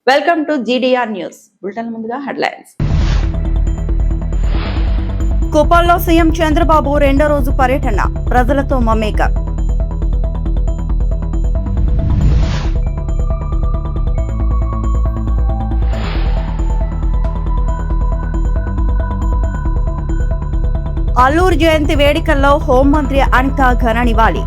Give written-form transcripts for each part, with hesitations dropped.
Welcome to GDR news bulletin. ముందుగా headlines. కుప్పంలో CM Chandrababu రెండో రోజు పర్యటన, ప్రజలతో మమేక. అల్లూరు జయంతి వేడుకల్లో హోంమంత్రి అనిత ఘన నివాళి.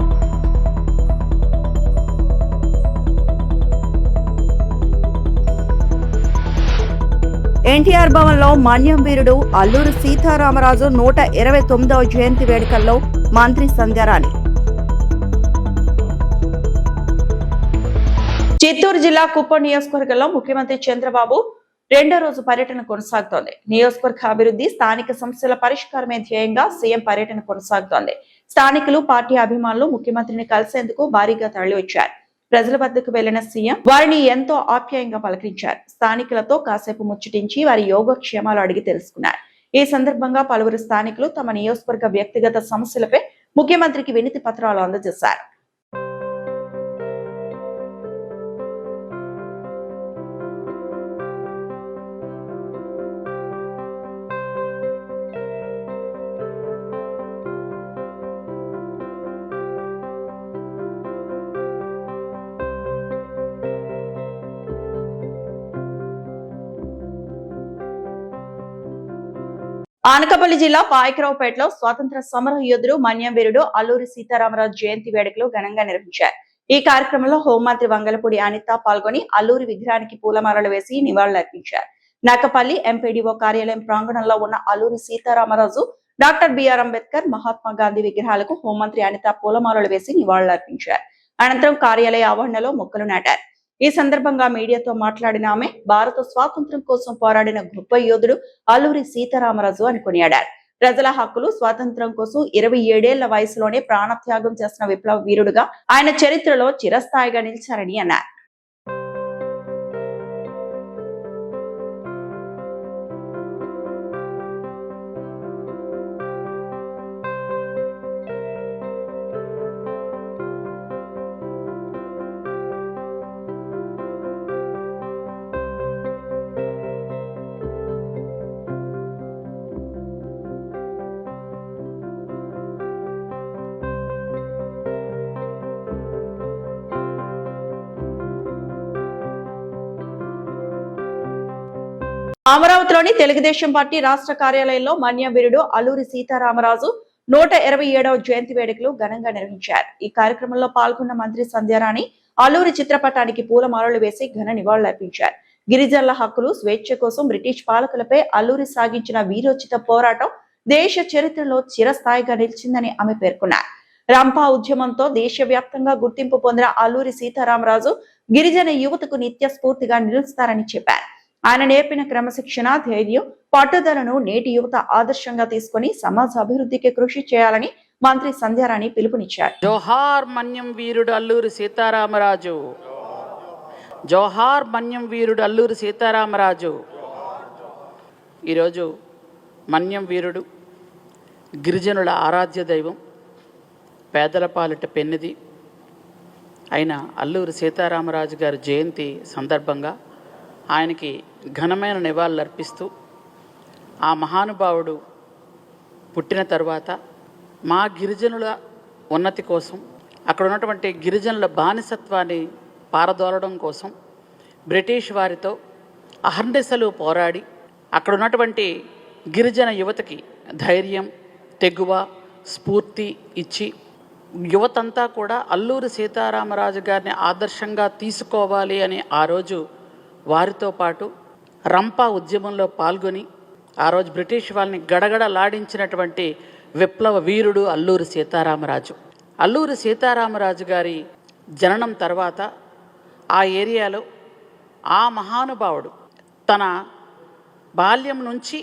ఎన్టీఆర్ భవన్లో మన్యం వీరుడు అల్లూరి సీతారామరాజు 129వ జయంతి వేడుకల్లో మంత్రి సంధ్యారాణి. చిత్తూరు జిల్లా కుప్పం నియోజకవర్గంలో ముఖ్యమంత్రి చంద్రబాబు రెండో రోజు పర్యటన కొనసాగుతోంది. నియోజకవర్గ అభివృద్ధి, స్థానిక సమస్యల పరిష్కారమే ధ్యేయంగా సీఎం పర్యటన కొనసాగుతోంది. స్థానికులు, పార్టీ అభిమానులు ముఖ్యమంత్రిని కలిసేందుకు భారీగా తరలివచ్చారు. ప్రజల వద్దకు వెళ్లిన సీఎం వారిని ఎంతో ఆప్యాయంగా పలకరించారు. స్థానికులతో కాసేపు ముచ్చటించి వారి యోగక్షేమాలు అడిగి తెలుసుకున్నారు. ఈ సందర్భంగా పలువురు స్థానికులు తమ నియోజకవర్గ వ్యక్తిగత సమస్యలపై ముఖ్యమంత్రికి వినతి పత్రాలు అందజేశారు. ఆనకపల్లి జిల్లా పాయకరావుపేటలో స్వాతంత్ర సమర యోధుడు మన్యం వీరుడు అల్లూరి సీతారామరాజు జయంతి వేడుకలు ఘనంగా నిర్వహించారు. ఈ కార్యక్రమంలో హోంమంత్రి వంగలపూడి అనిత పాల్గొని అల్లూరి విగ్రహానికి పూలమాలలు వేసి నివాళులర్పించారు. నక్కపల్లి ఎంపీడీఓ కార్యాలయం ప్రాంగణంలో ఉన్న అల్లూరి సీతారామరాజు, డాక్టర్ బిఆర్ అంబేద్కర్, మహాత్మా గాంధీ విగ్రహాలకు హోంమంత్రి అనిత పూలమాలలు వేసి నివాళులర్పించారు. అనంతరం కార్యాలయ ఆవరణలో మొక్కలు నాటారు. ఈ సందర్భంగా మీడియాతో మాట్లాడిన ఆమె, భారత స్వాతంత్ర్యం కోసం పోరాడిన గొప్ప యోధుడు అల్లూరి సీతారామరాజు అని కొనియాడారు. ప్రజల హక్కులు, స్వాతంత్ర్యం కోసం 27 ఏళ్ల వయసులోనే ప్రాణత్యాగం చేసిన విప్లవ వీరుడుగా ఆయన చరిత్రలో చిరస్థాయిగా నిలిచారని అన్నారు. అమరావతిలోని తెలుగుదేశం పార్టీ రాష్ట్ర కార్యాలయంలో మన్యం వీరుడు అల్లూరి సీతారామరాజు 127వ జయంతి వేడుకలు ఘనంగా నిర్వహించారు. ఈ కార్యక్రమంలో పాల్గొన్న మంత్రి సంధ్యారాణి అల్లూరి చిత్రపటానికి పూలమాలలు వేసి ఘన నివాళులర్పించారు. గిరిజనుల హక్కులు, స్వేచ్ఛ కోసం బ్రిటిష్ పాలకులపై అల్లూరి సాగించిన వీరోచిత పోరాటం దేశ చరిత్రలో చిరస్థాయిగా నిలిచిందని ఆమె పేర్కొన్నారు. రంపా ఉద్యమంతో దేశవ్యాప్తంగా గుర్తింపు పొందిన అల్లూరి సీతారామరాజు గిరిజన యువతకు నిత్య స్ఫూర్తిగా నిలుస్తారని చెప్పారు. ఆయన నేర్పిన క్రమశిక్షణ, ధైర్యం, పట్టుదలను నేటి యువత ఆదర్శంగా తీసుకుని సమాజ అభివృద్ధికి కృషి చేయాలని మంత్రి సంధ్యారాణి పిలుపునిచ్చారు. జోహార్ మన్యం వీరుడు అల్లూరి సీతారామరాజు, జోహార్ మన్యం వీరుడు అల్లూరి సీతారామరాజు. ఈరోజు మన్యం వీరుడు గిరిజనుల ఆరాధ్య దైవం, పేదల పాలిట పెన్నిది అయిన అల్లూరి సీతారామరాజు గారి జయంతి సందర్భంగా ఆయనకి ఘనమైన నివాళులు అర్పిస్తూ, ఆ మహానుభావుడు పుట్టిన తర్వాత మా గిరిజనుల ఉన్నతి కోసం, అక్కడ ఉన్నటువంటి గిరిజనుల బానిసత్వాన్ని పారదోలడం కోసం బ్రిటిష్ వారితో అహర్నిశలు పోరాడి అక్కడ ఉన్నటువంటి గిరిజన యువతకి ధైర్యం, తెగువ, స్ఫూర్తి ఇచ్చి యువతంతా కూడా అల్లూరి సీతారామరాజు గారిని ఆదర్శంగా తీసుకోవాలి అని ఆ రోజు వారితో పాటు రంపా ఉద్యమంలో పాల్గొని ఆ రోజు బ్రిటిష్ వాళ్ళని గడగడలాడించినటువంటి విప్లవ వీరుడు అల్లూరి సీతారామరాజు. అల్లూరి సీతారామరాజు గారి జననం తర్వాత ఆ ఏరియాలో ఆ మహానుభావుడు తన బాల్యం నుంచి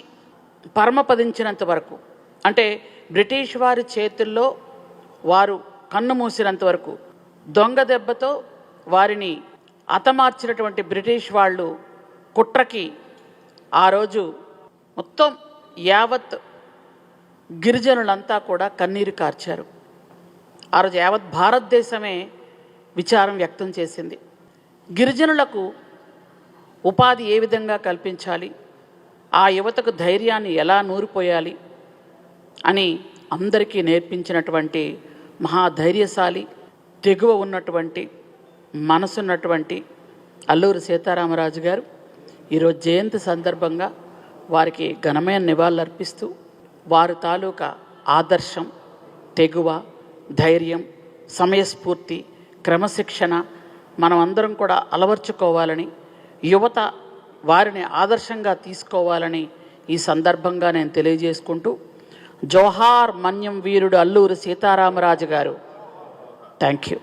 పరమపదించినంత వరకు, అంటే బ్రిటిష్ వారి చేతుల్లో వారు కన్ను మూసినంత వరకు, దొంగ దెబ్బతో వారిని హతమార్చినటువంటి బ్రిటిష్ వాళ్ళు కుట్రకి ఆ రోజు మొత్తం యావత్ గిరిజనులంతా కూడా కన్నీరు కార్చారు. ఆ రోజు యావత్ భారతదేశమే విచారం వ్యక్తం చేసింది. గిరిజనులకు ఉపాధి ఏ విధంగా కల్పించాలి, ఆ యువతకు ధైర్యాన్ని ఎలా నూరిపోయాలి అని అందరికీ నేర్పించినటువంటి మహాధైర్యశాలి, తెగువ ఉన్నటువంటి మనసున్నటువంటి అల్లూరి సీతారామరాజు గారు ఈరోజు జయంతి సందర్భంగా వారికి ఘనమైన నివాళులర్పిస్తూ వారి తాలూకా ఆదర్శం, తెగువ, ధైర్యం, సమయస్ఫూర్తి, క్రమశిక్షణ మనం అందరం కూడా అలవర్చుకోవాలని, యువత వారిని ఆదర్శంగా తీసుకోవాలని ఈ సందర్భంగా నేను తెలియజేసుకుంటూ, జోహార్ మన్యం వీరుడు అల్లూరి సీతారామరాజు గారు. Thank you.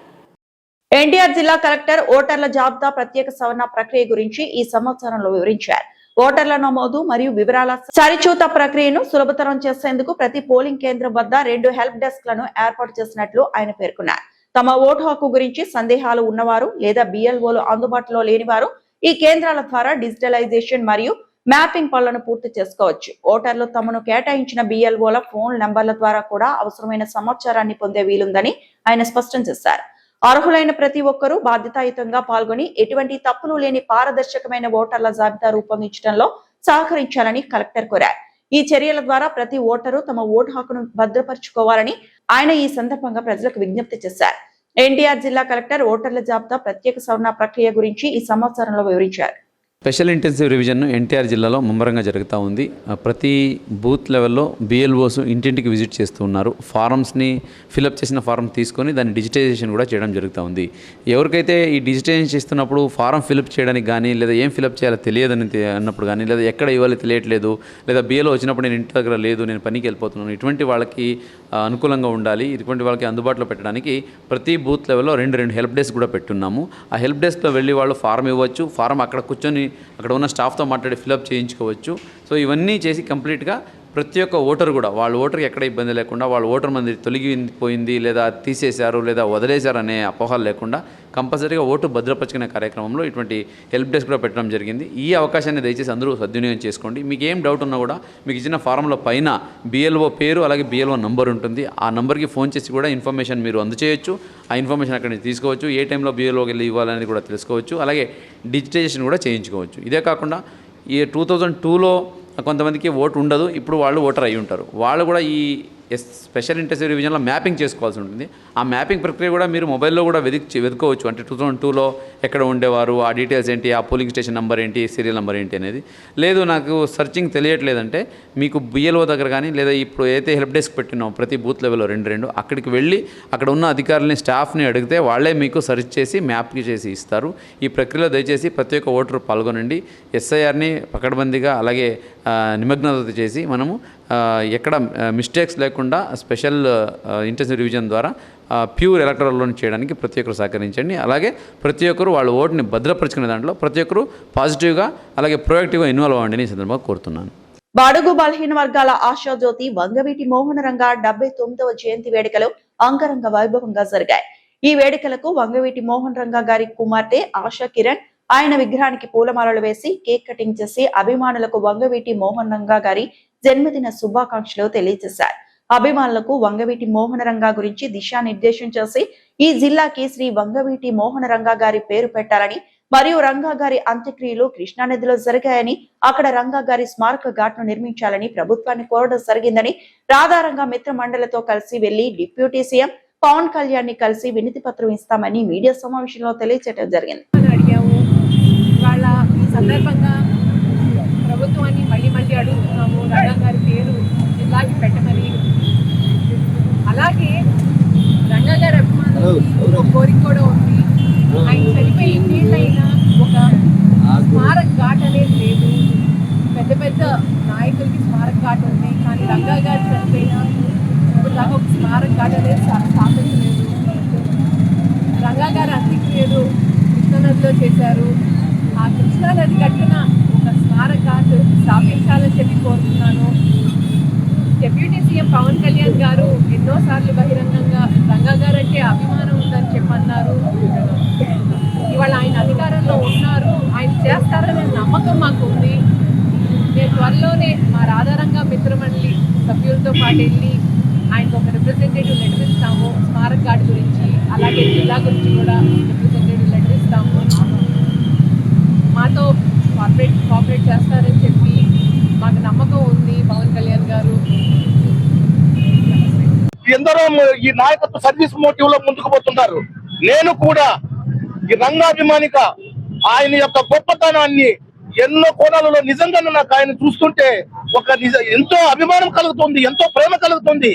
ఎన్టీఆర్ జిల్లా కలెక్టర్ ఓటర్ల జాబితా ప్రత్యేక సవరణ ప్రక్రియ గురించి ఈ సంవత్సరంలో వివరించారు. ఓటర్ల నమోదు మరియు వివరాల సరిచూత ప్రక్రియను సులభతరం చేసేందుకు ప్రతి పోలింగ్ కేంద్రం వద్ద 2 హెల్ప్ డెస్క్ లను ఏర్పాటు చేసినట్లు ఆయన పేర్కొన్నారు. తమ ఓటు హక్కు గురించి సందేహాలు ఉన్నవారు లేదా బిఎల్ఓలు అందుబాటులో లేనివారు ఈ కేంద్రాల ద్వారా డిజిటలైజేషన్ మరియు మ్యాపింగ్ పనులను పూర్తి చేసుకోవచ్చు. ఓటర్లు తమను కేటాయించిన బిఎల్ఓల ఫోన్ నంబర్ల ద్వారా కూడా అవసరమైన సమాచారాన్ని పొందే వీలుందని ఆయన స్పష్టం చేశారు. అర్హులైన ప్రతి ఒక్కరూ బాధ్యతాయుతంగా పాల్గొని ఎటువంటి తప్పులు లేని పారదర్శకమైన ఓటర్ల జాబితా రూపొందించడంలో సహకరించాలని కలెక్టర్ కోరారు. ఈ చర్యల ద్వారా ప్రతి ఓటరు తమ ఓటు హక్కును భద్రపరుచుకోవాలని ఆయన ఈ సందర్భంగా ప్రజలకు విజ్ఞప్తి చేశారు. ఎన్టీఆర్ జిల్లా కలెక్టర్ ఓటర్ల జాబితా ప్రత్యేక సవరణ ప్రక్రియ గురించి ఈ సంవత్సరంలో వివరించారు. స్పెషల్ ఇంటెన్సివ్ రివిజన్ ఎన్టీఆర్ జిల్లాలో ముమ్మరంగా జరుగుతూ ఉంది. ప్రతి బూత్ లెవెల్లో బిఎల్ఓస్ ఇంటింటికి విజిట్ చేస్తూ ఉన్నారు. ఫారమ్స్ని ఫిలప్ చేసిన ఫారం తీసుకొని దాన్ని డిజిటైజేషన్ కూడా చేయడం జరుగుతూ ఉంది. ఎవరికైతే ఈ డిజిటైజేషన్ చేస్తున్నప్పుడు ఫారం ఫిలప్ చేయడానికి కానీ, లేదా ఏం ఫిలప్ చేయాలో తెలియదని అన్నప్పుడు కానీ, లేదా ఎక్కడ ఇవ్వాలి తెలియట్లేదు, లేదా బిఎల్ఓ వచ్చినప్పుడు నేను ఇంటి దగ్గర లేదు, నేను పనికి వెళ్ళిపోతున్నాను, ఇటువంటి వాళ్ళకి అనుకూలంగా ఉండాలి, ఇటువంటి వాళ్ళకి అందుబాటులో పెట్టడానికి ప్రతి బూత్ లెవెల్లో 2 హెల్ప్ డెస్క్ కూడా పెట్టున్నాము. ఆ హెల్ప్ డెస్క్లో వెళ్ళి వాళ్ళు ఫారం ఇవ్వచ్చు, ఫారం అక్కడ కూర్చొని అక్కడ ఉన్న స్టాఫ్తో మాట్లాడి ఫిలప్ చేయించుకోవచ్చు. సో ఇవన్నీ చేసి కంప్లీట్గా ప్రతి ఒక్క ఓటర్ కూడా వాళ్ళ ఓటర్కి ఎక్కడ ఇబ్బంది లేకుండా, వాళ్ళ ఓటర్ మంది తొలగిపోయింది లేదా తీసేశారు లేదా వదిలేశారు అనే అపోహలు లేకుండా కంపల్సరీగా ఓటు భద్రపరుచుకునే కార్యక్రమంలో ఇటువంటి హెల్ప్ డెస్క్ కూడా పెట్టడం జరిగింది. ఈ అవకాశాన్ని దయచేసి అందరూ సద్వినియోగం చేసుకోండి. మీకు ఏం డౌట్ ఉన్నా కూడా మీకు ఇచ్చిన ఫారంలో పైన బిఎల్ఓ పేరు అలాగే బిఎల్ఓ నంబర్ ఉంటుంది. ఆ నంబర్కి ఫోన్ చేసి కూడా ఇన్ఫర్మేషన్ మీరు అందచేయచ్చు. ఆ ఇన్ఫర్మేషన్ అక్కడి నుంచి తీసుకోవచ్చు. ఏ టైంలో బిఎల్ఓకి వెళ్ళి ఇవ్వాలని కూడా తెలుసుకోవచ్చు. అలాగే డిజిటైజేషన్ కూడా చేయించుకోవచ్చు. ఇదే కాకుండా ఈ 2002లో కొంతమందికి ఓటు ఉండదు, ఇప్పుడు వాళ్ళు ఓటర్ అయి ఉంటారు. వాళ్ళు కూడా ఈ స్పెషల్ ఇంటెన్సివ్ రివిజన్లో మ్యాపింగ్ చేసుకోవాల్సి ఉంటుంది. ఆ మ్యాపింగ్ ప్రక్రియ కూడా మీరు మొబైల్లో కూడా వెతుక్కోవచ్చు. అంటే 2002లో ఎక్కడ ఉండేవారు, ఆ డీటెయిల్స్ ఏంటి, ఆ పోలింగ్ స్టేషన్ నెంబర్ ఏంటి, సీరియల్ నెంబర్ ఏంటి అనేది. లేదు నాకు సర్చింగ్ తెలియట్లేదంటే మీకు బిఎల్ఓ దగ్గర కానీ, లేదా ఇప్పుడు ఏదైతే హెల్ప్ డెస్క్ పెట్టినామో ప్రతి బూత్ లెవెల్లో 2 అక్కడికి వెళ్ళి అక్కడ ఉన్న అధికారులని, స్టాఫ్ని అడిగితే వాళ్ళే మీకు సెర్చ్ చేసి మ్యాప్కి చేసి ఇస్తారు. ఈ ప్రక్రియలో దయచేసి ప్రతి ఒక్క ఓటరు పాల్గొనండి. ఎస్ఐఆర్ని పకడ్బందీగా అలాగే నిమగ్నత చేసి మనము ఎక్కడ మిస్టేక్స్ లేకుండా స్పెషల్ ఇంటెన్సివ్ రివిజన్ ద్వారా ప్యూర్ ఎలక్టరల్ లోన్ చేయడానికి ప్రతి ఒక్కరు సహకరించండి. అలాగే ప్రతి ఒక్కరు వాళ్ళ ఓటుని భద్రపరుచుకునే దాంట్లో ప్రతి ఒక్కరు పాజిటివ్గా అలాగే ప్రొయాక్టివ్గా ఇన్వాల్వ్ అవ్వండి ఈ సందర్భంగా కోరుతున్నాను. బడుగు బలహీన వర్గాల ఆశాజ్యోతి వంగవీటి మోహన రంగ 79వ జయంతి వేడుకలు అంగరంగ వైభవంగా జరిగాయి. ఈ వేడుకలకు వంగవీటి మోహన్ రంగ గారి కుమార్తె ఆశా కిరణ్ ఆయన విగ్రహానికి పూలమాలలు వేసి కేక్ కటింగ్ చేసి అభిమానులకు వంగవీటి మోహన్ రంగ గారి జన్మదిన శుభాకాంక్షలు తెలియజేశారు. అభిమానులకు వంగవీటి మోహన రంగ గురించి దిశానిర్దేశం చేసి ఈ జిల్లాకి శ్రీ వంగవీటి మోహన రంగ గారి పేరు పెట్టాలని మరియు రంగా గారి అంత్యక్రియలు కృష్ణానదిలో జరిగాయని, అక్కడ రంగా గారి స్మారక ఘాట్ను నిర్మించాలని ప్రభుత్వాన్ని కోరడం జరిగిందని, రాధారంగ మిత్ర మండలితో కలిసి వెళ్లి డిప్యూటీ సీఎం పవన్ కళ్యాణ్ ని కలిసి వినతి పత్రం ఇస్తామని మీడియా సమావేశంలో తెలియజేయడం జరిగింది. వాళ్ళ ఈ సందర్భంగా ప్రభుత్వాన్ని మళ్ళీ అడుగుతున్నాము, రంగా గారి పేరు జిల్లాకి పెట్టమని. అలాగే రంగా గారి అభిమానులు కోరిక కూడా ఉంది. ఆయన చనిపోయి ఇన్నేళ్ళైనా ఒక స్మారక ఘాట్ అనేది లేదు. పెద్ద నాయకులకి స్మారక ఘాట్ ఉంది, కానీ రంగా గారు చనిపోయినా ఇప్పుడు దాకా ఒక స్మారక ఘాట్ అనేది స్థాపించలేదు. రంగా గారి అంత్యక్రియలు కృష్ణానదిలో చేశారు. ఆ కృష్ణానది కట్టిన ఒక స్మారక ఘాట్ స్థాపించాలని చెప్పి కోరుతున్నాను. డిప్యూటీ సీఎం పవన్ కళ్యాణ్ గారు ఎన్నోసార్లు బహిరంగంగా రంగా గారు అంటే అభిమానం ఉందని చెప్పన్నారు. ఇవాళ ఆయన అధికారంలో ఉన్నారు, ఆయన చేస్తారనే నమ్మకం మాకు ఉంది. నేను త్వరలోనే మా రాధారంగ మిత్రమండలి సభ్యులతో పాటు వెళ్ళి ఆయనకు ఒక రిప్రజెంటేటివ్ లెటర్ ఇస్తాము. స్మారక ఘాట్ గురించి అలాగే జిల్లా గురించి కూడా రిప్రజెంటేటివ్ లెటర్ ఇస్తాము. మాతో ఎందరో ఈ నాయకత్వ సర్వీస్ మోటివ్ లో ముందుకు పోతున్నారు. నేను కూడా ఈ రంగాభిమానిగా ఆయన యొక్క గొప్పతనాన్ని ఎన్నో కోణాలలో నిజంగా నాకు ఆయన చూస్తుంటే ఎంతో అభిమానం కలుగుతుంది, ఎంతో ప్రేమ కలుగుతుంది.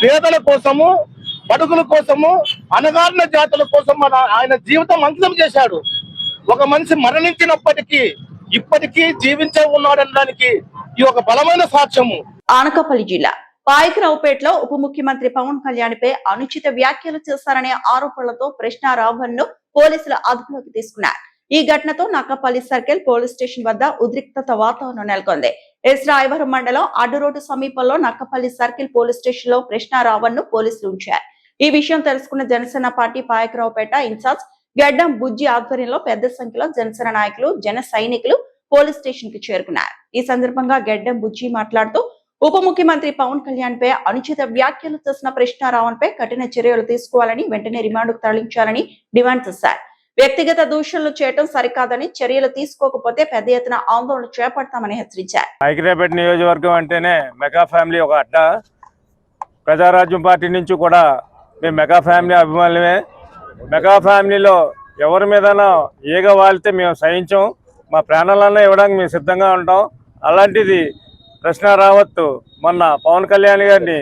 పేదల కోసము, బడుగుల కోసము, అణగారిన జాతుల కోసం ఆయన జీవితం అంకితం చేశాడు. ఒక మనిషి మరణించినప్పటికీ ఇప్పటికీ జీవించే ఉన్నాడనడానికి ఈ ఒక బలమైన సాక్ష్యము. అనకాపల్లి జిల్లా పాయకరావుపేటలో ఉప ముఖ్యమంత్రి పవన్ కళ్యాణ్ పై అనుచిత వ్యాఖ్యలు చేశారనే ఆరోపణలతో కృష్ణారావును పోలీసులు అదుపులోకి తీసుకున్నారు. ఈ ఘటనతో నక్కపల్లి సర్కిల్ పోలీస్ స్టేషన్ వద్ద ఉద్రిక్తత వాతావరణం నెలకొంది. రాయవరం మండలం అడ్డురోడ్డు సమీపంలో నక్కపల్లి సర్కిల్ పోలీస్ స్టేషన్ లో కృష్ణారావును పోలీసులు ఉంచారు. ఈ విషయం తెలుసుకున్న జనసేన పార్టీ పాయకరావుపేట ఇన్ఛార్జ్ గడ్డం బుజ్జి ఆధ్వర్యంలో పెద్ద సంఖ్యలో జనసేన నాయకులు, జన సైనికులు పోలీస్ స్టేషన్ కి చేరుకున్నారు. ఈ సందర్భంగా గడ్డం బుజ్జి మాట్లాడుతూ ఉప ముఖ్యమంత్రి పవన్ కళ్యాణ్ పై అనుచిత వ్యాఖ్యలు చేసిన కృష్ణారావున్ పై కఠిన చర్యలు తీసుకోవాలని, వెంటనే రిమాండ్కు తరలించాలని డిమాండ్ చేశారు. వ్యక్తిగత దూషణలు చేయడం సరికాదని, చర్యలు తీసుకోకపోతే పెద్ద ఎత్తున ఆందోళన చేపడతామని హెచ్చరించారు. పాయకరావుపేట నియోజకవర్గం అంటేనే మెగా ఫ్యామిలీ ఒక అడ్డ. ప్రజారాజ్యం పార్టీ నుంచి కూడా మేము మెగా ఫ్యామిలీ అభిమానులమే. మెగా ఫ్యామిలీలో ఎవరి మీదైనా ఏగ వాలితే మేము సహించాం, మా ప్రాణాలన్నా ఇవ్వడానికి మేము సిద్ధంగా ఉంటాం. అలాంటిది కృష్ణారావత్ మొన్న పవన్ కళ్యాణ్ గారిని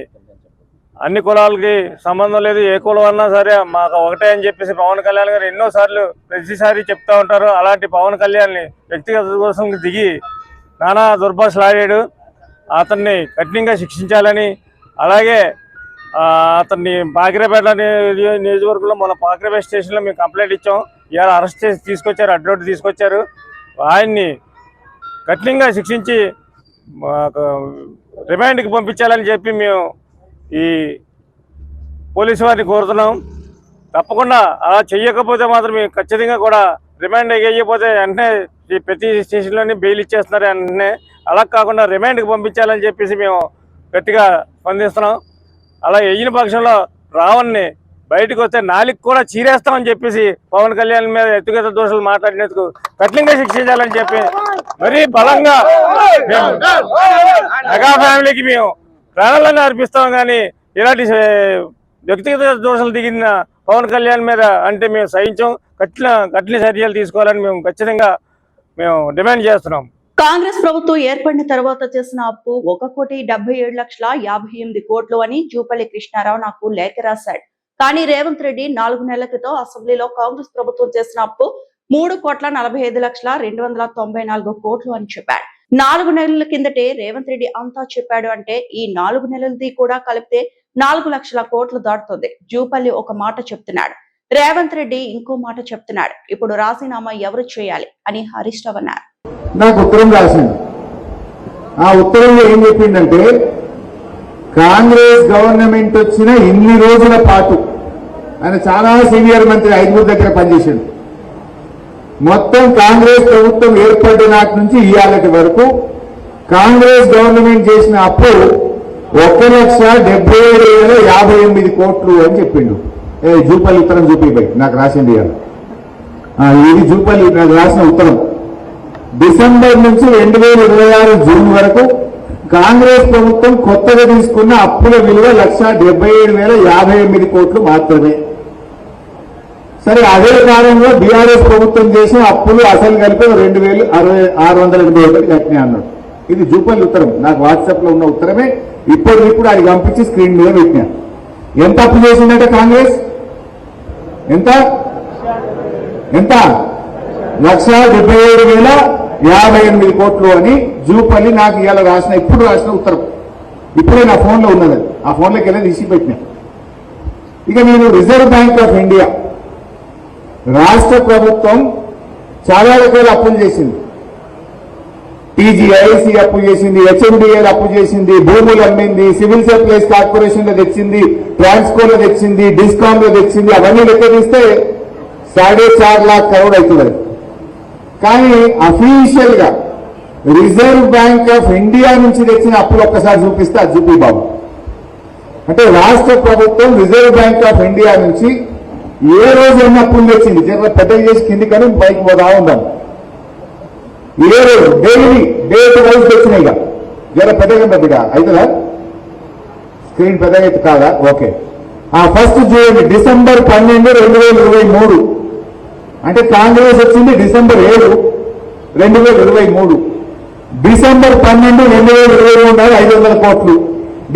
అన్ని కులాలకి సంబంధం లేదు, ఏ కులం అన్నా సరే మాకు ఒకటే అని చెప్పేసి పవన్ కళ్యాణ్ గారు ఎన్నోసార్లు ప్రతిసారి చెప్తూ ఉంటారు. అలాంటి పవన్ కళ్యాణ్ని వ్యక్తిగత కోసం దిగి నానా దుర్భాషలు ఆడాడు. అతన్ని కఠినంగా శిక్షించాలని, అలాగే అతన్ని పాకిరేపేట నియోజకవర్గంలో మన పాకిరేపేట స్టేషన్లో మేము కంప్లైంట్ ఇచ్చాం. ఇవాళ అరెస్ట్ చేసి తీసుకొచ్చారు, అడ్డోటి తీసుకొచ్చారు. ఆయన్ని కఠినంగా శిక్షించి రిమాండ్కి పంపించాలని చెప్పి మేము ఈ పోలీసు వారిని కోరుతున్నాం. తప్పకుండా అలా చెయ్యకపోతే మాత్రం మేము ఖచ్చితంగా కూడా రిమాండ్ వేయకపోతే వెంటనే ప్రతి స్టేషన్లోనే బెయిల్ ఇచ్చేస్తున్నారు వెంటనే. అలా కాకుండా రిమాండ్కి పంపించాలని చెప్పేసి మేము గట్టిగా స్పందిస్తున్నాం. అలా వేయిన పక్షంలో రావణ్ణి బయటకు వస్తే నాలికి కూడా చీరేస్తామని చెప్పేసి పవన్ కళ్యాణ్ మీద వ్యక్తిగత దోషాలు మాట్లాడినందుకు కఠినంగా శిక్షించాలని చెప్పి మరీ బలంగా మేము మెగా ఫ్యామిలీకి మేము ప్రాణాలను అర్పిస్తాం. కానీ ఇలాంటి వ్యక్తిగత దోషాలు దిగిన పవన్ కళ్యాణ్ మీద అంటే మేము సహించాం. కఠిన చర్యలు తీసుకోవాలని మేము ఖచ్చితంగా మేము డిమాండ్ చేస్తున్నాం. కాంగ్రెస్ ప్రభుత్వం ఏర్పడిన తర్వాత చేసిన అప్పు 1,77,58 కోట్లు అని జూపల్లి కృష్ణారావు నాకు లేఖ రాశాడు. కానీ రేవంత్ రెడ్డి 4 నెలల క్రితం అసెంబ్లీలో కాంగ్రెస్ ప్రభుత్వం చేసిన అప్పు 3,45,294 కోట్లు అని చెప్పాడు. 4 నెలల కిందటే రేవంత్ రెడ్డి అంతా చెప్పాడు అంటే ఈ 4 నెలలది కూడా కలిపితే 4 లక్షల కోట్లు దాటుతుంది. జూపల్లి ఒక మాట చెప్తున్నాడు, రేవంత్ రెడ్డి ఇంకో మాట చెప్తున్నాడు. ఇప్పుడు రాజీనామా ఎవరు చేయాలి అని హరీష్ రావు అన్నారు. నాకు ఉత్తరం రాసింది. ఆ ఉత్తరంలో ఏం చెప్పిందంటే, కాంగ్రెస్ గవర్నమెంట్ వచ్చిన ఇన్ని రోజుల పాటు ఆయన చాలా సీనియర్ మంత్రి 5 దగ్గర పనిచేశాడు. మొత్తం కాంగ్రెస్ ప్రభుత్వం ఏర్పడిన నాటి నుంచి ఇవాళటి వరకు కాంగ్రెస్ గవర్నమెంట్ చేసిన అప్పు 1,77,58 కోట్లు అని చెప్పిండు. జూపల్లి ఉత్తరం చూపిపోయి నాకు రాసింది. ఇది జూపల్లి నాకు రాసిన ఉత్తరం. డిసెంబర్ నుంచి 2026 జూన్ వరకు కాంగ్రెస్ ప్రభుత్వం కొత్తగా తీసుకున్న అప్పుల విలువ 1,77,58 కోట్లు మాత్రమే. సరే, అదే కాలంలో బీఆర్ఎస్ ప్రభుత్వం చేసిన అప్పులు అసలు కలిపి 2,680 కట్టినా అన్నాడు. ఇది జూపల్లి ఉత్తరం, నాకు వాట్సాప్ లో ఉన్న ఉత్తరమే. ఇప్పుడు అది పంపించి స్క్రీన్ మీద పెట్టినా. ఎంత అప్పు చేసిందంటే కాంగ్రెస్ ఎంత 1,77,58 కోట్లు అని జూపల్లి నాకు ఇవాళ ఇప్పుడు రాసిన ఉత్తరం. ఇప్పుడే నా ఫోన్లో ఉన్నది. ఆ ఫోన్లోకి వెళ్ళి తీసి పెట్టినా. ఇక నేను రిజర్వ్ బ్యాంక్ ఆఫ్ ఇండియా రాష్ట్ర ప్రభుత్వం చాలా రకాల అప్పులు చేసింది. టీజీఐసి అప్పు చేసింది, హెచ్ఎండిఎల్ అప్పు చేసింది, భూములు అమ్మింది, సివిల్ సప్లైస్ కార్పొరేషన్ లో తెచ్చింది, ట్రాన్స్కోలో తెచ్చింది, డిస్కామ్ లో తెచ్చింది. అవన్నీ లెక్క తీస్తే 4.5 लाख కరోడ్ అవుతుంది. కానీ అఫీషియల్ గా రిజర్వ్ బ్యాంక్ ఆఫ్ ఇండియా నుంచి తెచ్చిన అప్పులు ఒక్కసారి చూపిస్తే అది చూపి బాబు. అంటే రాష్ట్ర ప్రభుత్వం రిజర్వ్ బ్యాంక్ ఆఫ్ ఇండియా నుంచి ఏ రోజు ఎన్ని అప్పులు తెచ్చింది, పెద్దగా చేసి కింది కానీ పైకి పోతా ఉందాం. ఏ రోజు డైలీ డేట్ వైజ్ తెచ్చినాయి. జర పెద్దగా బిడ్డ అవుతుందా? స్క్రీన్ పెద్దగా ఎత్తు కాదా? ఓకే. ఫస్ట్ చూడండి, డిసెంబర్ 12, 2023. అంటే కాంగ్రెస్ వచ్చింది డిసెంబర్ 7, 2023. డిసెంబర్ 12, 2023 నాడు 500 కోట్లు.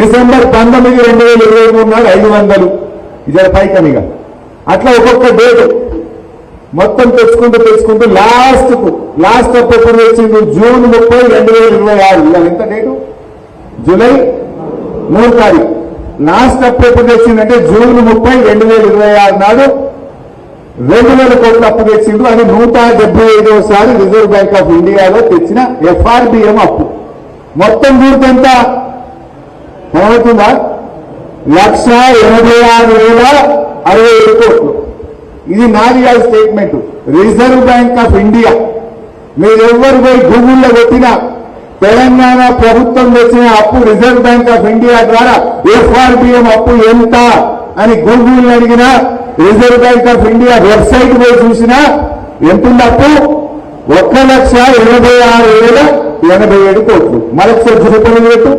డిసెంబర్ 19, 2023 నాడు 500. ఇది పైకనిగా అట్లా ఒక్కొక్క డేట్ మొత్తం తెచ్చుకుంటూ లాస్ట్ అప్ ఎప్పుడు వచ్చింది? జూన్ 30, 2026. ఇవాళ ఎంత డేటు? జూలై 3 తారీఖు. లాస్ట్ అప్ ఎప్పుడు తెచ్చిందంటే జూన్ 30, 2026 నాడు 2000 కోట్ల అప్పు తెచ్చిండు. అది 175వసారి రిజర్వ్ బ్యాంక్ ఆఫ్ ఇండియాలో తెచ్చిన FRBM అప్పు. మొత్తం పూర్తి ఎంత ఏమవుతుందా? 1,86,067 కోట్లు. ఇది నాది కాదు statement, reserve bank of India. మీరెవ్వరు పోయి గూగుల్లో కొట్టినా తెలంగాణ ప్రభుత్వం తెచ్చిన అప్పు రిజర్వ్ బ్యాంక్ ఆఫ్ ఇండియా ద్వారా FRBM అప్పు ఎంత అని గూగుల్ అడిగినా, reserve bank of India website పోయి చూసినా ఎంతుంది అప్పు? 1,86,087 కోట్లు. మరొకసారి చూపండి పెట్టు.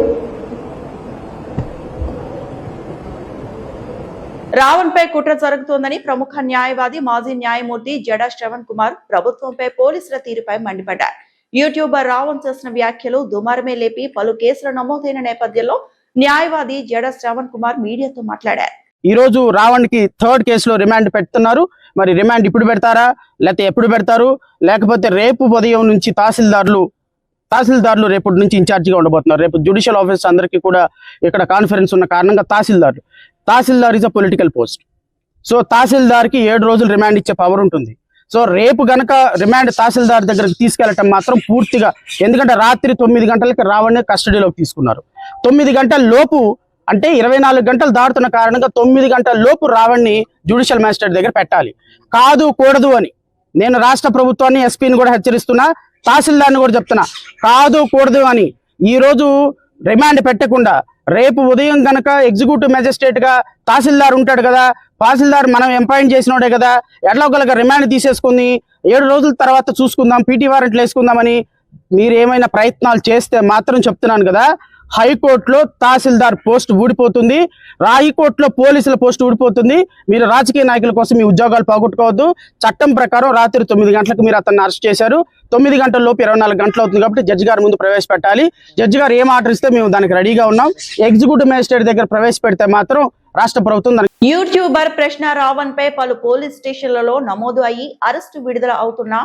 రావణ్పై కుట్ర జరుగుతోందని ప్రముఖ న్యాయవాది మాజీ న్యాయమూర్తి జడా శ్రవణ్ కుమార్ ప్రభుత్వంపై పోలీసుల తీరుపై మండిపడ్డారు. యూట్యూబర్ రావణ్ చేసిన వ్యాఖ్యలు దుమారమే లేపి పలు కేసులు నమోదైన నేపథ్యంలో న్యాయవాది జడా శ్రవణ్ కుమార్ మీడియాతో మాట్లాడారు. ఈ రోజు రావణ్ కి 3rd కేసులో రిమాండ్ పెడుతున్నారు. మరి రిమాండ్ ఇప్పుడు పెడతారా, లేకపోతే ఎప్పుడు పెడతారు, లేకపోతే రేపు ఉదయం నుంచి తహసీల్దార్లు రేపటి నుంచి ఇన్ఛార్జిగా ఉండబోతున్నారు. రేపు జ్యుడిషియల్ ఆఫీస్ అందరికీ కూడా ఇక్కడ కాన్ఫరెన్స్ ఉన్న కారణంగా tahsildar is a political post. So తహసీల్దార్కి 7 రోజులు రిమాండ్ ఇచ్చే పవర్ ఉంటుంది. సో రేపు గనక రిమాండ్ తహసీల్దార్ దగ్గరకు తీసుకెళ్లటం మాత్రం పూర్తిగా, ఎందుకంటే రాత్రి 9 గంటలకి రావణ్ని కస్టడీలోకి తీసుకున్నారు. 9 గంటల లోపు అంటే 24 గంటలు దాటుతున్న కారణంగా 9 గంటల లోపు రావణ్ని జ్యుడిషియల్ మ్యాజిస్ట్రేట్ దగ్గర పెట్టాలి. కూడదు అని నేను రాష్ట్ర ప్రభుత్వాన్ని, ఎస్పీని కూడా హెచ్చరిస్తున్నా, తహసీల్దార్ని కూడా చెప్తున్నా, కూడదు అని. ఈ రోజు రిమాండ్ పెట్టకుండా రేపు ఉదయం గనక ఎగ్జిక్యూటివ్ మెజిస్ట్రేట్ గా తహసీల్దార్ ఉంటాడు కదా, తహసీల్దార్ మనం ఎంపాయింట్ చేసినోడే కదా, ఎట్లా ఒకళ్ళకి రిమాండ్ తీసేసుకుని 7 రోజుల తర్వాత చూసుకుందాం, పీటీ వారెంట్లు వేసుకుందామని మీరు ఏమైనా ప్రయత్నాలు చేస్తే మాత్రం చెప్తున్నాను కదా, హైకోర్టులో తహసీల్దార్ పోస్ట్ ఊడిపోతుంది, హైకోర్టులో పోలీసుల పోస్ట్ ఊడిపోతుంది. మీరు రాజకీయ నాయకుల కోసం మీ ఉద్యోగాలు పోగొట్టుకోవద్దు. చట్టం ప్రకారం రాత్రి 9 గంటలకు మీరు అతన్ని అరెస్ట్ చేశారు. 9 గంటల లోపు 24 గంటలు అవుతుంది కాబట్టి జడ్జి గారి ముందు ప్రవేశపెట్టాలి. జడ్జి గారు ఏం ఆర్డర్ ఇస్తే మేము దానికి రెడీగా ఉన్నాం. ఎగ్జిక్యూటివ్ మేజిస్ట్రేట్ దగ్గర ప్రవేశపెడితే మాత్రం రాష్ట్ర ప్రభుత్వం యూట్యూబర్ ప్రశ్న రావణ్ పై పలు పోలీస్ స్టేషన్లలో నమోదు అయ్యి అరెస్టు విడుదల అవుతున్న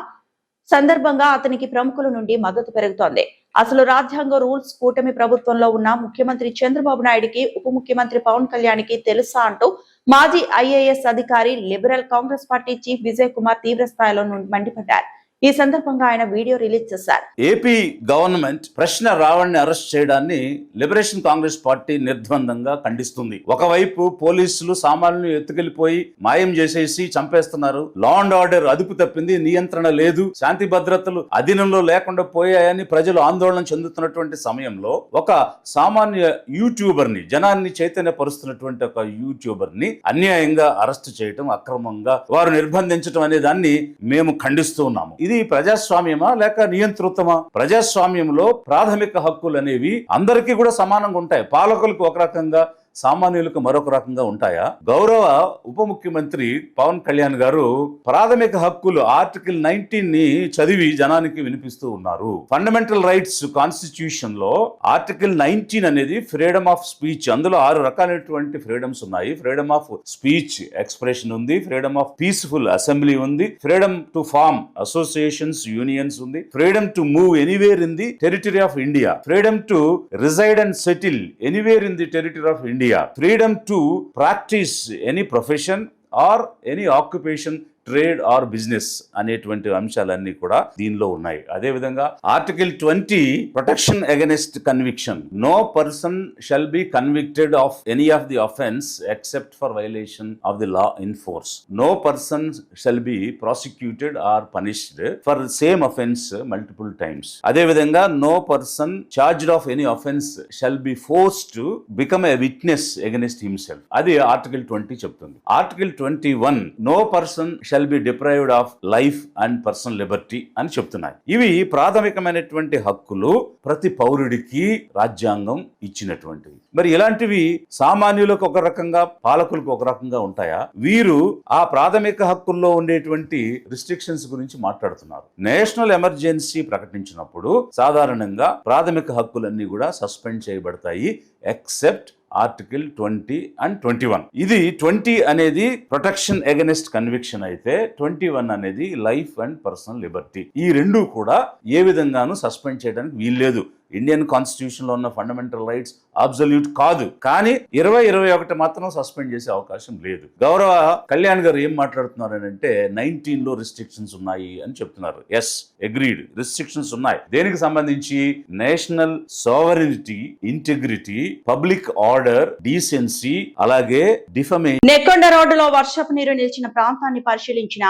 సందర్భంగా అతనికి ప్రముఖుల నుండి మద్దతు పెరుగుతోంది. అసలు రాజ్యాంగ రూల్స్ కూటమి ప్రభుత్వంలో ఉన్న ముఖ్యమంత్రి చంద్రబాబు నాయుడికి, ఉప ముఖ్యమంత్రి పవన్ కళ్యాణ్కి తెలుసా అంటూ మాజీ IAS అధికారి liberal Congress party chief Vijay Kumar తీవ్ర స్థాయిలో మండిపడ్డారు. ఈ సందర్భంగా ఆయన వీడియో రిలీజ్ చేశారు. ఏపీ గవర్నమెంట్ ప్రశ్న రావణ్ని అరెస్ట్ చేయడాన్ని లిబరేషన్ కాంగ్రెస్ పార్టీ నిర్ద్వందంగా ఖండిస్తుంది. ఒకవైపు పోలీసులు సామాన్యులను ఎత్తుకెళ్లిపోయి మాయం చేసేసి చంపేస్తున్నారు. లా అండ్ ఆర్డర్ అదుపు తప్పింది, నియంత్రణ లేదు, శాంతి భద్రతలు అధీనంలో లేకుండా పోయాయని ప్రజలు ఆందోళన చెందుతున్నటువంటి సమయంలో ఒక సామాన్య యూట్యూబర్ ని, జనాన్ని చైతన్యపరుస్తున్నటువంటి ఒక యూట్యూబర్ ని అన్యాయంగా అరెస్ట్ చేయటం, అక్రమంగా వారు నిర్బంధించడం అనే దాన్ని మేము ఖండిస్తూ ఉన్నాము. ఇది ప్రజాస్వామ్యమా లేక నియంతృత్వమా? ప్రజాస్వామ్యంలో ప్రాథమిక హక్కులు అనేవి అందరికీ కూడా సమానంగా ఉంటాయి. పాలకులకు ఒక రకంగా, సామాన్యులకు మరొక రకంగా ఉంటాయా? గౌరవ ఉప ముఖ్యమంత్రి పవన్ కళ్యాణ్ గారు ప్రాథమిక హక్కులు ఆర్టికల్ 19 ని చదివి జనానికి వినిపిస్తూ ఉన్నారు. ఫండమెంటల్ రైట్స్ కాన్స్టిట్యూషన్ లో ఆర్టికల్ 19 అనేది ఫ్రీడమ్ ఆఫ్ స్పీచ్. అందులో 6 రకాలైనటువంటి ఫ్రీడమ్స్ ఉన్నాయి. ఫ్రీడమ్ ఆఫ్ స్పీచ్ ఎక్స్ప్రెషన్ ఉంది, ఫ్రీడమ్ ఆఫ్ పీస్ఫుల్ అసెంబ్లీ ఉంది, freedom to form associations, unions ఉంది, freedom to move anywhere in the territory of India, freedom to reside and settle anywhere in the territory of India, freedom to practice any profession or any occupation, trade or business అనేటువంటి అంశాలన్నీ కూడా దీనిలో ఉన్నాయి. అదే విధంగా article 20 protection against conviction. No person shall be convicted of any of the offence except for violation of the law in force. No person shall be prosecuted or punished for same offence multiple times. అదే విధంగా no person charged of any offence shall be forced to become a witness against himself. అది article 20 చెప్తుంది. Article 21 no person shall be deprived of life and personal liberty అని చెప్తున్నాయి. ఇవి ప్రాథమికమైనటువంటి హక్కులు, ప్రతి పౌరుడికి రాజ్యాంగం ఇచ్చినటువంటివి. మరి ఇలాంటివి సామాన్యులకు ఒక రకంగా, పాలకులకు ఒక రకంగా ఉంటాయా? వీరు ఆ ప్రాథమిక హక్కుల్లో ఉండేటువంటి రిస్ట్రిక్షన్స్ గురించి మాట్లాడుతున్నారు. నేషనల్ ఎమర్జెన్సీ ప్రకటించినప్పుడు సాధారణంగా ప్రాథమిక హక్కులన్నీ కూడా సస్పెండ్ చేయబడతాయి, ఎక్సెప్ట్ ఆర్టికల్ 20 and 21. ఇది 20 అనేది ప్రొటెక్షన్ అగెనిస్ట్ కన్విక్షన్ అయితే 21 అనేది లైఫ్ అండ్ పర్సనల్ లిబర్టీ. ఈ రెండు కూడా ఏ విధంగానూ సస్పెండ్ చేయడానికి వీల్లేదు. ఇండియన్ కాన్స్టిట్యూషన్ లో ఉన్న ఫండమెంటల్ రైట్స్ అబ్సల్యూట్ కాదు, కానీ 20-21 మాత్రం సస్పెండ్ చేసే అవకాశం లేదు. గౌరవ కళ్యాణ్ గారు ఏం మాట్లాడుతున్నారు అంటే 19 లో రిస్ట్రిక్షన్స్ ఉన్నాయి అని చెప్తున్నారు. ఎస్, అగ్రీడ్, రిస్ట్రిక్షన్స్ ఉన్నాయి. దేనికి సంబంధించి? National sovereignty, integrity, public order, decency, అలాగే డిఫమేషన్. నెక్కొండ రోడ్డులో వర్షపు నీరు నిలిచిన ప్రాంతాన్ని పరిశీలించిన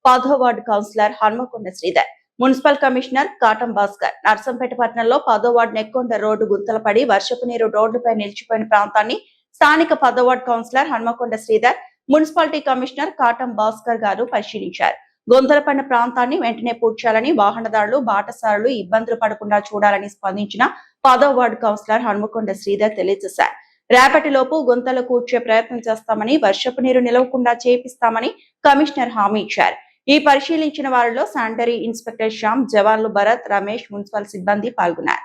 10వ ward councillor Hanmakonda Sridhar. Municipal commissioner Katam Bhaskar Narsampet పట్టణంలో 10వ వార్డు నెక్కొండ రోడ్డు గుంతలు పడి వర్షపు నీరు రోడ్డుపై నిలిచిపోయిన ప్రాంతాన్ని స్థానిక 10వ ward councillor Hanmakonda Sridhar, municipality commissioner Katam Bhaskar గారు పరిశీలించారు. గుంతలు పడిన ప్రాంతాన్ని వెంటనే పూడ్చాలని, వాహనదారులు, బాటసారులు ఇబ్బందులు పడకుండా చూడాలని స్పందించిన 10వ వార్డు కౌన్సిలర్ హన్మకొండ శ్రీధర్ తెలియజేశారు. రేపటిలోపు గుంతలు కూర్చే ప్రయత్నం చేస్తామని, వర్షపు నీరు నిలవకుండా చేపిస్తామని కమిషనర్ హామీ ఇచ్చారు. ఈ పరిశీలించిన వారిలో శానిటరీ ఇన్స్పెక్టర్ శ్యామ్, జవాన్లు భరత్, రమేష్, మున్సిపల్ సిబ్బంది పాల్గొన్నారు.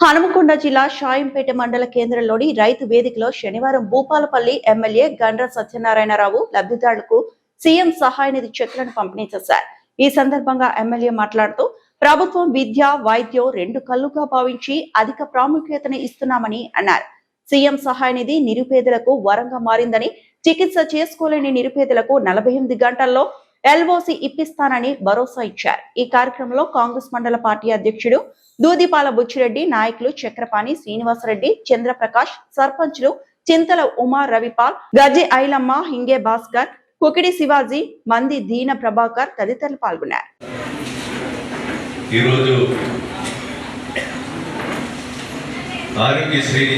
హనుమకొండ జిల్లా షాయంపేట మండల కేంద్రంలోని రైతు వేదికలో శనివారం భూపాలపల్లి ఎమ్మెల్యే గండ్ర సత్యనారాయణరావు లబ్ధిదారులకు సీఎం సహాయ నిధి చెక్కులను పంపిణీ చేశారు. ఈ సందర్భంగా ఎమ్మెల్యే మాట్లాడుతూ ప్రభుత్వం విద్య, వైద్యం రెండు కళ్ళుగా భావించి అధిక ప్రాముఖ్యతను ఇస్తున్నామని అన్నారు. సీఎం సహాయ నిధి నిరుపేదలకు వరంగా మారిందని, చికిత్స చేసుకోలేని నిరుపేదలకు 48 గంటల్లో ఎల్ఓసి ఇప్పిస్తానని భరోసా ఇచ్చారు. ఈ కార్యక్రమంలో కాంగ్రెస్ మండల పార్టీ అధ్యక్షుడు దూదిపాల బుచ్చిరెడ్డి, నాయకులు చక్రపాణి శ్రీనివాసరెడ్డి, చంద్రప్రకాష్, సర్పంచ్లు చింతల ఉమా, రవిపాల్, గజి ఐలమ్మ, హింగే భాస్కర్, కుకిడి శివాజీ, మంది దీన ప్రభాకర్ తదితరులు పాల్గొన్నారు. ఈరోజు ఆరోగ్యశ్రీ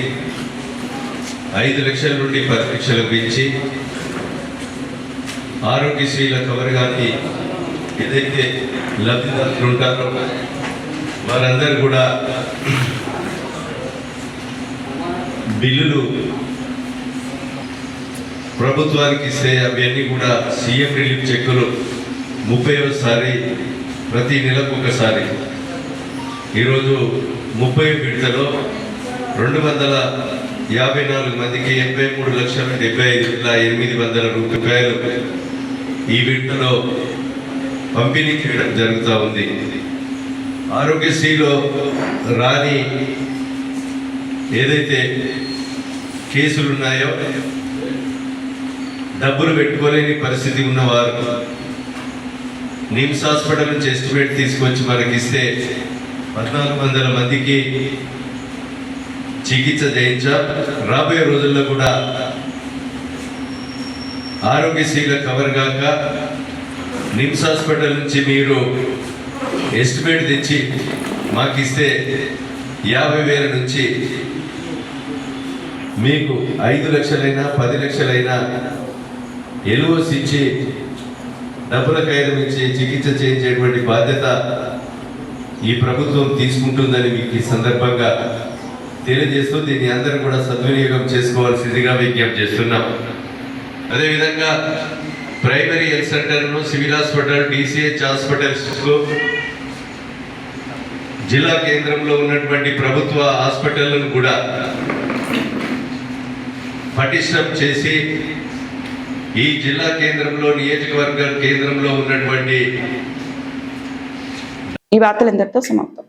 5 లక్షల నుండి 10 లక్షలకు పెంచి ఆరోగ్యశ్రీల కవర్ గాని ఏదైతే లబ్ధిదారులు ఉంటారో వారందరూ కూడా బిల్లులు ప్రభుత్వానికి ఇస్తే అవన్నీ కూడా సీఎం రిలీఫ్ చెక్కులు 30వసారి ప్రతి నెలకు ఒకసారి. ఈరోజు 30 విడతలో 254 మందికి 83,75,800 రూపాయలు ఈ విడతలో పంపిణీ చేయడం జరుగుతూ ఉంది. ఆరోగ్యశ్రీలో రాని ఏదైతే కేసులు ఉన్నాయో, డబ్బులు పెట్టుకోలేని పరిస్థితి ఉన్నవారు నిమ్స్ హాస్పిటల్ నుంచి ఎస్టిమేట్ తీసుకొచ్చి మనకిస్తే 1400 మందికి చికిత్స చేయించా. రాబోయే రోజుల్లో కూడా ఆరోగ్యశ్రీల కవర్ కాక నిమ్స్ హాస్పిటల్ నుంచి మీరు ఎస్టిమేట్ తెచ్చి మాకు ఇస్తే 50,000 నుంచి మీకు 5 లక్షలైనా 10 లక్షలైనా ఎల్ఓసి ఇచ్చి డబ్బుల కాగితం ఇచ్చి చికిత్స చేయించేటువంటి బాధ్యత ఈ ప్రభుత్వం తీసుకుంటుందని మీకు ఈ సందర్భంగా తెలియజేస్తూ దీన్ని అందరూ కూడా సద్వినియోగం చేసుకోవాల్సిందిగా విజ్ఞప్తి చేస్తున్నాం. అదేవిధంగా ప్రైమరీ హెల్త్ సెంటర్ను, సివిల్ హాస్పిటల్, డిసిహెచ్ హాస్పిటల్స్కు, జిల్లా కేంద్రంలో ఉన్నటువంటి ప్రభుత్వ హాస్పిటళ్లను కూడా పటిష్టం చేసి ఈ జిల్లా కేంద్రంలో, నియోజకవర్గ కేంద్రంలో ఉన్నటువంటి ఈ వార్తలు ఎందరితో సమాప్తం.